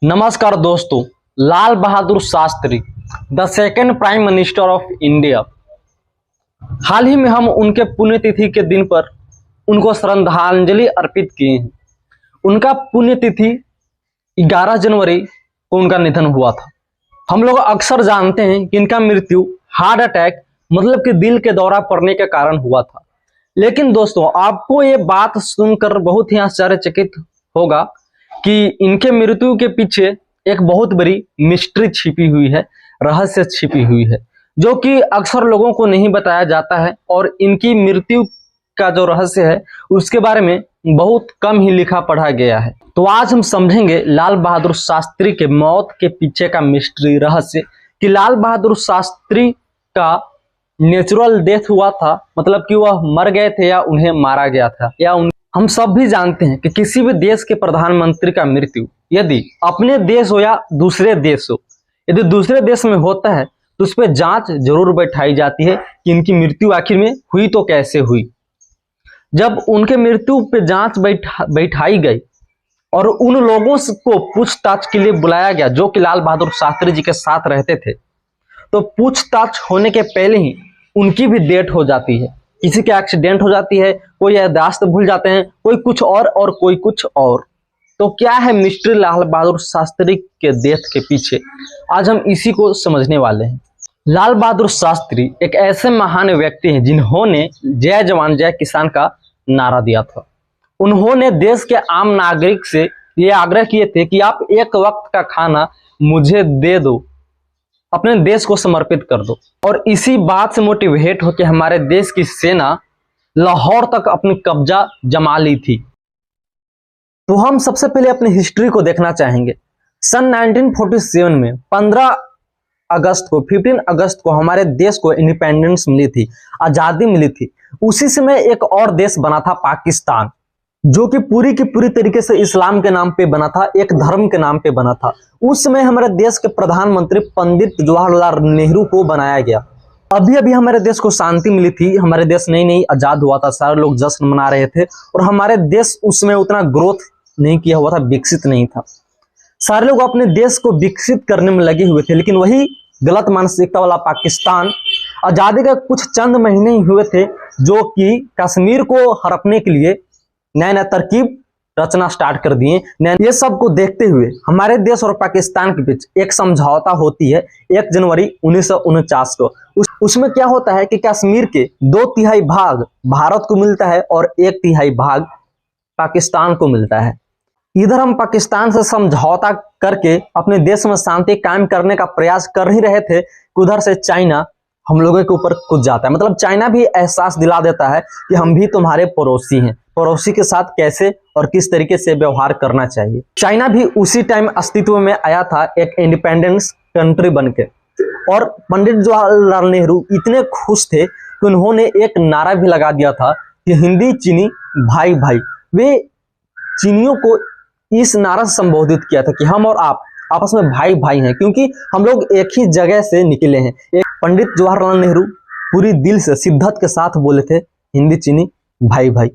नमस्कार दोस्तों। Lal Bahadur Shastri the second prime minister of India. हाल ही में हम उनके पुण्यतिथि के दिन पर उनको श्रद्धांजलि अर्पित किए हैं। उनका पुण्यतिथि 11 जनवरी को उनका निधन हुआ था। हम लोग अक्सर जानते हैं कि इनका मृत्यु हार्ट अटैक मतलब कि दिल के दौरा पड़ने के कारण हुआ था। लेकिन दोस्तों, आपको ये बात सुनकर बहुत ही आश्चर्यचकित होगा कि इनके मृत्यु के पीछे एक बहुत बड़ी मिस्ट्री छिपी हुई है, रहस्य छिपी हुई है, जो कि अक्सर लोगों को नहीं बताया जाता है। और इनकी मृत्यु का जो रहस्य है उसके बारे में बहुत कम ही लिखा पढ़ा गया है। तो आज हम समझेंगे लाल बहादुर शास्त्री के मौत के पीछे का मिस्ट्री रहस्य, कि लाल बहादुर शास्त्री का नेचुरल डेथ हुआ था, मतलब कि वह मर गए थे या उन्हें मारा गया था, या हम सब भी जानते हैं कि किसी भी देश के प्रधानमंत्री का मृत्यु यदि अपने देश हो या दूसरे देश हो, यदि दूसरे देश में होता है तो उस पर जांच जरूर बैठाई जाती है कि इनकी मृत्यु आखिर में हुई तो कैसे हुई। जब उनके मृत्यु पे जांच बैठाई गई और उन लोगों को पूछताछ के लिए बुलाया गया जो कि लाल बहादुर शास्त्री जी के साथ रहते थे, तो पूछताछ होने के पहले ही उनकी भी डेथ हो जाती है। किसी के एक्सीडेंट हो जाती है, कोई याददाश्त भूल जाते हैं, कोई कुछ और कोई कुछ और। तो क्या है मिस्ट्री लाल बहादुर शास्त्री के डेथ के पीछे, आज हम इसी को समझने वाले हैं। लाल बहादुर शास्त्री एक ऐसे महान व्यक्ति हैं जिन्होंने जय जवान जय किसान का नारा दिया था। उन्होंने देश के आम नागरिक से ये आग्रह किए थे कि आप एक वक्त का खाना मुझे दे दो, अपने देश को समर्पित कर दो। और इसी बात से मोटिवेट होकर हमारे देश की सेना लाहौर तक अपनी कब्जा जमा ली थी। तो हम सबसे पहले अपनी हिस्ट्री को देखना चाहेंगे। सन 1947 में 15 अगस्त को हमारे देश को इंडिपेंडेंस मिली थी, आजादी मिली थी। उसी समय एक और देश बना था पाकिस्तान, जो कि पूरी की पूरी तरीके से इस्लाम के नाम पे बना था, एक धर्म के नाम पे बना था। उस समय हमारे देश के प्रधानमंत्री पंडित जवाहरलाल नेहरू को बनाया गया। अभी अभी हमारे देश को शांति मिली थी, हमारे देश नई आजाद हुआ था, सारे लोग जश्न मना रहे थे। और हमारे देश उस समय उतना ग्रोथ नहीं किया हुआ था, विकसित नहीं था। सारे लोग अपने देश को विकसित करने में लगे हुए थे। लेकिन वही गलत मानसिकता वाला पाकिस्तान आजादी के कुछ चंद महीने ही हुए थे, जो कि कश्मीर को हड़पने के लिए नया तरकीब रचना स्टार्ट कर दिए। ये सब को देखते हुए हमारे देश और पाकिस्तान के बीच एक समझौता होती है 1 जनवरी 1949 को। उसमें क्या होता है कि कश्मीर के 2/3 भाग भारत को मिलता है और 1/3 भाग पाकिस्तान को मिलता है। इधर हम पाकिस्तान से समझौता करके अपने देश में शांति कायम करने का प्रयास कर ही रहे थे कि उधर से चाइना हम लोगों के ऊपर कूद जाता है। मतलब चाइना भी एहसास दिला देता है कि हम भी तुम्हारे पड़ोसी हैं, पड़ोसी के साथ कैसे और किस तरीके से व्यवहार करना चाहिए। चाइना भी उसी टाइम अस्तित्व में आया था, एक इंडिपेंडेंस कंट्री बनके। और पंडित जवाहरलाल नेहरू इतने खुश थे कि उन्होंने एक नारा भी लगा दिया था कि हिंदी चीनी भाई भाई। वे चीनियों को इस नारा से संबोधित किया था कि हम और आप आपस में भाई भाई हैं, क्योंकि हम लोग एक ही जगह से निकले हैं। एक पंडित जवाहरलाल नेहरू पूरी दिल से शिद्दत के साथ बोले थे हिंदी चीनी भाई भाई।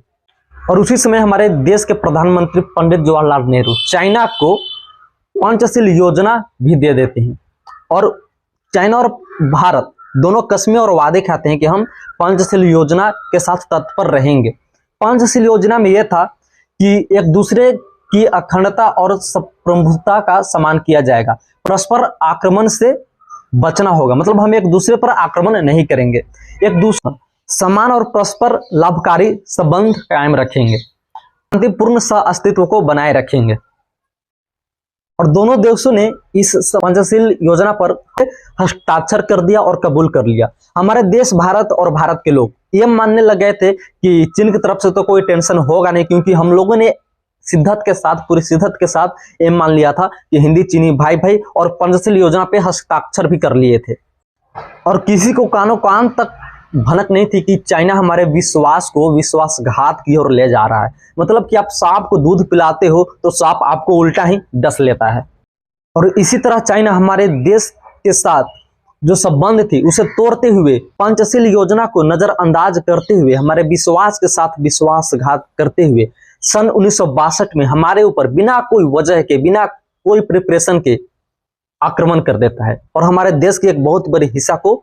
और उसी समय हमारे देश के प्रधानमंत्री पंडित जवाहरलाल नेहरू चाइना को पंचशील योजना भी दे देते हैं। और चाइना और भारत दोनों कसमें और वादे खाते हैं कि हम पंचशील योजना के साथ तत्पर रहेंगे। पंचशील योजना में यह था कि एक दूसरे की अखंडता और प्रभुता का सम्मान किया जाएगा, परस्पर आक्रमण से बचना होगा, मतलब हम एक दूसरे पर आक्रमण नहीं करेंगे, एक दूसरे समान और परस्पर लाभकारी संबंध कायम रखेंगे, शांतिपूर्ण सह अस्तित्व को बनाए रखेंगे। और दोनों देशों ने इस पंचशील योजना पर हस्ताक्षर कर दिया और कबूल कर लिया। हमारे देश भारत और भारत के लोग ये मानने लग गए थे कि चीन की तरफ से तो कोई टेंशन होगा नहीं, क्योंकि हम लोगों ने शिद्दत के साथ, पूरी शिद्दत के साथ ये मान लिया था कि हिंदी चीनी भाई भाई, और पंचशील योजना पे हस्ताक्षर भी कर लिए थे। और किसी को कानो कान तक भनक नहीं थी कि चाइना हमारे विश्वास को विश्वासघात की ओर ले जा रहा है। मतलब कि आप सांप को दूध पिलाते हो तो सांप आपको उल्टा ही डस लेता है। और इसी तरह चाइना हमारे देश के साथ जो संबंध थी उसे तोड़ते हुए, पंचशील योजना को नजरअंदाज करते हुए, हमारे विश्वास के साथ विश्वासघात करते हुए सन 1962 में हमारे ऊपर बिना कोई वजह के, बिना कोई प्रिपरेशन के आक्रमण कर देता है और हमारे देश के एक बहुत बड़े हिस्सा को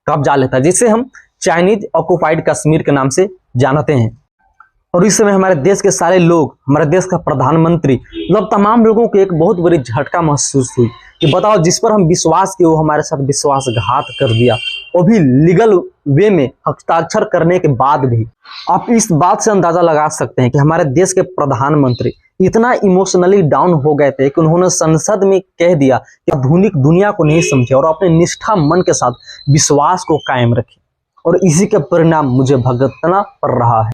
कब्जा लेता है, जिसे हम चाइनीज ऑक्युपाइड कश्मीर के नाम से जानते हैं। और इस समय हमारे देश के सारे लोग, हमारे देश का प्रधानमंत्री, मतलब तमाम लोगों को एक बहुत बड़ी झटका महसूस हुई कि बताओ, जिस पर हम विश्वास किए वो हमारे साथ विश्वासघात कर दिया, वो भी लीगल वे में हस्ताक्षर करने के बाद भी। आप इस बात से अंदाजा लगा सकते हैं कि हमारे देश के प्रधानमंत्री इतना इमोशनली डाउन हो गए थे कि उन्होंने संसद में कह दिया कि आधुनिक दुनिया को नहीं समझे और अपने निष्ठा मन के साथ विश्वास को कायम रखे, और इसी का परिणाम मुझे भुगतना पड़ रहा है।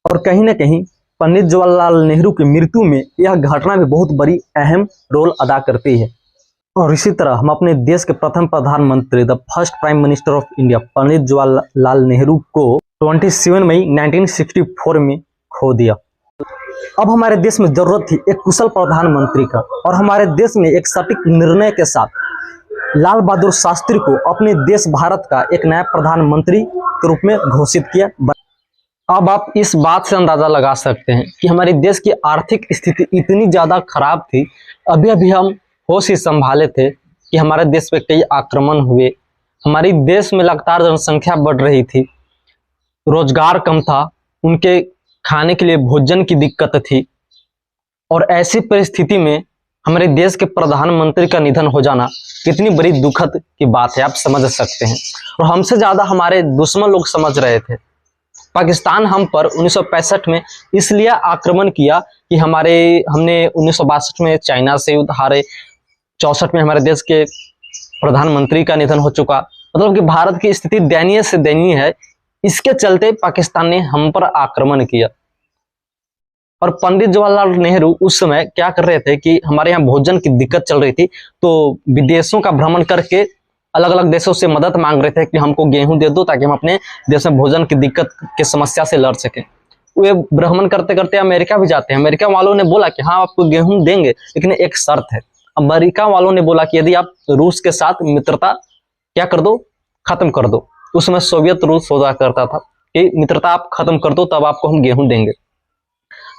और कहीं ना कहीं पंडित जवाहरलाल नेहरू की मृत्यु में यह घटना भी बहुत बड़ी अहम रोल अदा करती है। और इसी तरह हम अपने देश के प्रथम प्रधानमंत्री, the first prime minister of India, Pandit Jawaharlal Nehru को 27 मई 1964 में खो दिया। अब हमारे देश में जरूरत थी एक कुशल प्रधानमंत्री का, और हमारे देश में एक सटीक निर्णय के साथ लाल बहादुर शास्त्री को अपने देश भारत का एक नया प्रधानमंत्री के रूप में घोषित किया। अब आप इस बात से अंदाजा लगा सकते हैं कि हमारे देश की आर्थिक स्थिति इतनी ज्यादा खराब थी, अभी अभी हम होश ही संभाले थे कि हमारे देश पे कई आक्रमण हुए, हमारे देश में लगातार जनसंख्या बढ़ रही थी, रोजगार कम था, उनके खाने के लिए भोजन की दिक्कत थी, और ऐसी परिस्थिति में हमारे देश के प्रधानमंत्री का निधन हो जाना कितनी बड़ी दुखद की बात है, आप समझ सकते हैं। और हमसे ज्यादा हमारे दुश्मन लोग समझ रहे थे। पाकिस्तान हम पर 1965 में इसलिए आक्रमण किया कि हमने 1962 में चाइना से युद्ध हारे, 64 में हमारे देश के प्रधानमंत्री का निधन हो चुका, मतलब कि भारत की स्थिति दयनीय से दयनीय है। इसके चलते पाकिस्तान ने हम पर आक्रमण किया। और पंडित जवाहरलाल नेहरू उस समय क्या कर रहे थे कि हमारे यहाँ भोजन की दिक्कत चल रही थी, तो विदेशों का भ्रमण करके अलग अलग देशों से मदद मांग रहे थे कि हमको गेहूं दे दो ताकि हम अपने देश में भोजन की दिक्कत की समस्या से लड़ सकें। वे भ्रमण करते करते अमेरिका भी जाते हैं। अमेरिका वालों ने बोला कि हाँ आपको गेहूं देंगे, लेकिन एक शर्त है। अमेरिका वालों ने बोला कि यदि आप रूस के साथ मित्रता क्या कर दो, खत्म कर दो। उसमें सोवियत रूस हुआ करता था कि मित्रता आप खत्म कर दो तब आपको हम गेहूं देंगे।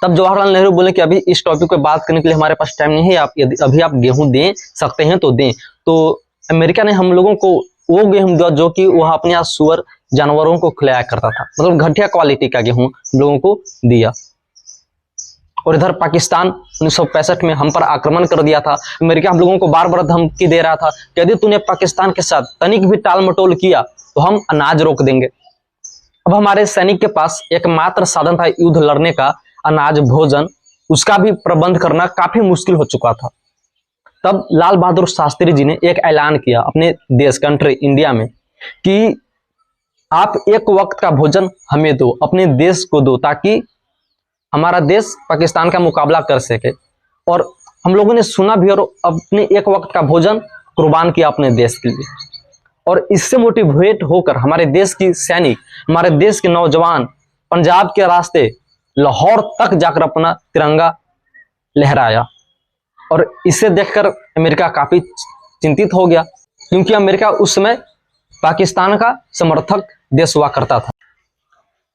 तब जवाहरलाल नेहरू बोले कि अभी इस टॉपिक पे बात करने के लिए हमारे पास टाइम नहीं है, आप यदि अभी आप गेहूं दे सकते हैं तो दें। तो अमेरिका ने हम लोगों को वो गेहूं दिया जो कि वह अपने यहाँ सुअर जानवरों को खिलाया करता था, मतलब घटिया क्वालिटी का गेहूं हम लोगों को दिया। और इधर पाकिस्तान 1965 में हम पर आक्रमण कर दिया था। अमेरिका हम लोगों को बार बार धमकी दे रहा था कि यदि तूने पाकिस्तान के साथ तनिक भी टाल मटोल किया तो हम अनाज रोक देंगे। अब हमारे सैनिक के पास एकमात्र साधन था युद्ध लड़ने का, अनाज भोजन, उसका भी प्रबंध करना काफी मुश्किल हो चुका था। तब लाल बहादुर शास्त्री जी ने एक ऐलान किया अपने देश कंट्री इंडिया में कि आप एक वक्त का भोजन हमें दो, अपने देश को दो, ताकि हमारा देश पाकिस्तान का मुकाबला कर सके। और हम लोगों ने सुना भी और अपने एक वक्त का भोजन कुर्बान किया अपने देश के लिए। और इससे मोटिवेट होकर हमारे देश की सैनिक, हमारे देश के नौजवान पंजाब के रास्ते लाहौर तक जाकर अपना तिरंगा लहराया। और इसे देखकर अमेरिका काफी चिंतित हो गया, क्योंकि अमेरिका उस समय पाकिस्तान का समर्थक देश हुआ करता था।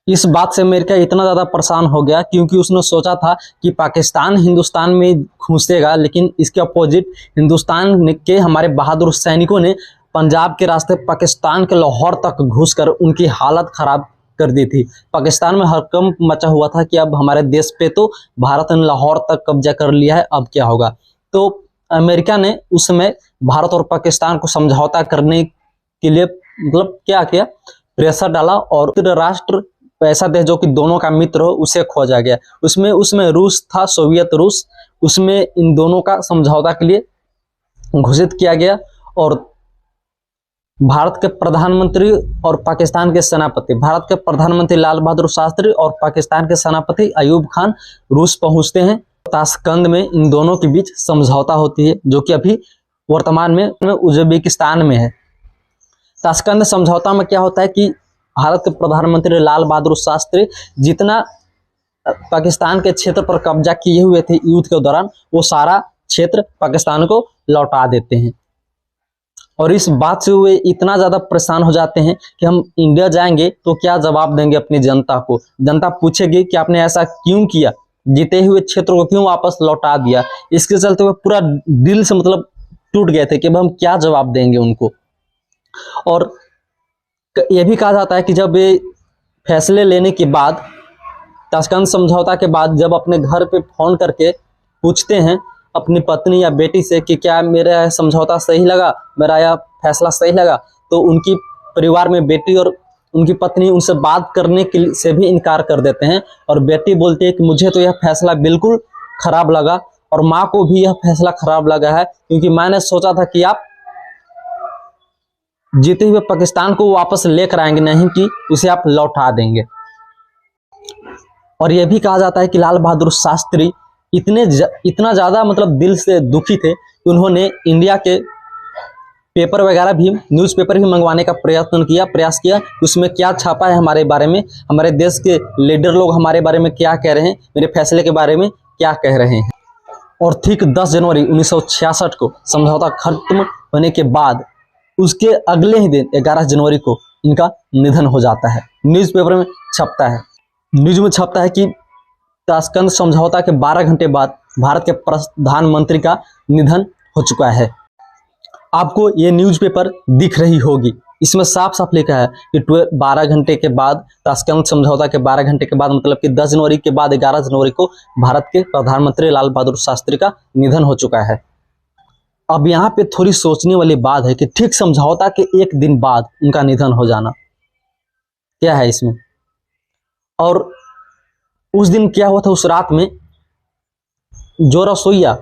इस बात से अमेरिका इतना ज़्यादा परेशान हो गया क्योंकि उसने सोचा था कि पाकिस्तान हिंदुस्तान में घुसेगा, लेकिन इसके अपोजिट हिंदुस्तान के हमारे बहादुर सैनिकों ने पंजाब के रास्ते पाकिस्तान के लाहौर तक घुसकर उनकी हालत खराब कर दी थी। पाकिस्तान में हड़कंप मचा हुआ था कि अब हमारे देश पे तो भारत ने लाहौर तक कब्जा कर लिया है, अब क्या होगा। तो अमेरिका ने उस समय भारत और पाकिस्तान को समझौता करने के लिए मतलब क्या किया, प्रेशर डाला, और राष्ट्र ऐसा देश जो कि दोनों का मित्र हो उसे खोजा गया। उसमें रूस था, सोवियत रूस, उसमें इन दोनों का समझौता के लिए घोषित किया गया। और भारत के प्रधानमंत्री और पाकिस्तान के सेनापति, भारत के प्रधानमंत्री लाल बहादुर शास्त्री और पाकिस्तान के सेनापति अयूब खान रूस पहुंचते हैं। ताशकंद में इन दोनों के बीच समझौता होती है, जो कि अभी वर्तमान में उज्बेकिस्तान में है। ताशकंद समझौता में क्या होता है कि भारत के प्रधानमंत्री लाल बहादुर शास्त्री जितना पाकिस्तान के क्षेत्र पर कब्जा किए हुए थे युद्ध के दौरान, वो सारा क्षेत्र पाकिस्तान को लौटा देते हैं। और इस बात से वे इतना ज्यादा परेशान हो जाते हैं कि हम इंडिया जाएंगे तो क्या जवाब देंगे अपनी जनता को। जनता पूछेगी कि आपने ऐसा क्यों किया, जीते हुए क्षेत्र को क्यों वापस लौटा दिया। इसके चलते हुए पूरा दिल से मतलब टूट गए थे कि अब हम क्या जवाब देंगे उनको। और यह भी कहा जाता है कि जब ये फैसले लेने के बाद, ताशकंद समझौता के बाद, जब अपने घर पे फोन करके पूछते हैं अपनी पत्नी या बेटी से कि क्या मेरा समझौता सही लगा, मेरा यह फैसला सही लगा, तो उनकी परिवार में बेटी और उनकी पत्नी उनसे बात करने के से भी इनकार कर देते हैं। और बेटी बोलती है कि मुझे तो यह फैसला बिल्कुल खराब लगा, और माँ को भी यह फैसला खराब लगा है, क्योंकि मैंने सोचा था कि आप जीते हुए पाकिस्तान को वापस लेकर आएंगे, नहीं कि उसे आप लौटा देंगे। और यह भी कहा जाता है कि लाल बहादुर शास्त्री इतना ज़्यादा मतलब दिल से दुखी थे कि उन्होंने इंडिया के पेपर वगैरह भी, न्यूज़पेपर भी मंगवाने का प्रयास किया उसमें क्या छापा है हमारे बारे में, हमारे देश के लीडर लोग हमारे बारे में क्या कह रहे हैं, मेरे फैसले के बारे में क्या कह रहे हैं। और ठीक 10 जनवरी 1966 को समझौता खत्म होने के बाद उसके अगले ही दिन 11 जनवरी को इनका निधन हो जाता है। न्यूज़पेपर में छपता है, न्यूज़ में छपता है कि ताशकंद समझौता के 12 घंटे बाद भारत के प्रधानमंत्री का निधन हो चुका है। आपको ये न्यूज़पेपर दिख रही होगी, इसमें साफ साफ लिखा है कि 12 घंटे के बाद, ताशकंद समझौता के 12 घंटे के बाद, मतलब कि 10 जनवरी के बाद 11 जनवरी को भारत के प्रधानमंत्री लाल बहादुर शास्त्री का निधन हो चुका है। अब यहाँ पे थोड़ी सोचने वाली बात है कि ठीक समझौता के एक दिन बाद उनका निधन हो जाना, क्या है इसमें। और उस दिन क्या हुआ था, उस रात में जो रसोइया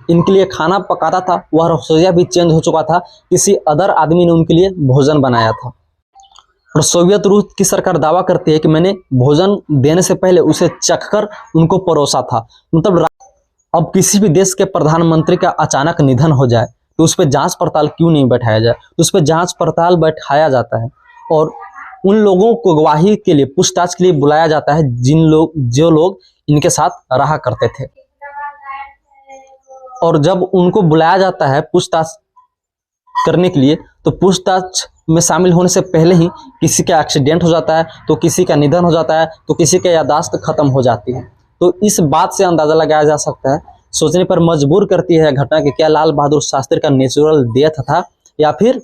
इनके लिए खाना पकाता था वह रसोइया भी चेंज हो चुका था, किसी अदर आदमी ने उनके लिए भोजन बनाया था। और सोवियत रूस की सरकार दावा करती है कि मैंने भोजन देने से पहले उसे चखकर उनको परोसा था। मतलब अब किसी भी देश के प्रधानमंत्री का अचानक निधन हो जाए तो उस पर जांच पड़ताल क्यों नहीं बैठाया जाए, तो उस पर जांच पड़ताल बैठाया जाता है और उन लोगों को गवाही के लिए, पूछताछ के लिए बुलाया जाता है जो लोग इनके साथ रहा करते थे। और जब उनको बुलाया जाता है पूछताछ करने के लिए, तो पूछताछ में शामिल होने से पहले ही किसी का एक्सीडेंट हो जाता है, तो किसी का निधन हो जाता है, तो किसी का याददाश्त खत्म हो जाती है। तो इस बात से अंदाजा लगाया जा सकता है, सोचने पर मजबूर करती है घटना कि क्या लाल बहादुर शास्त्री का नेचुरल डेथ था या फिर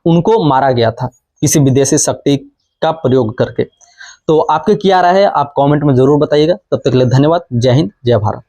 उनको मारा गया था किसी विदेशी शक्ति का प्रयोग करके। तो आपके क्या राय है, आप कमेंट में जरूर बताइएगा। तब तक के लिए धन्यवाद। जय हिंद, जय भारत।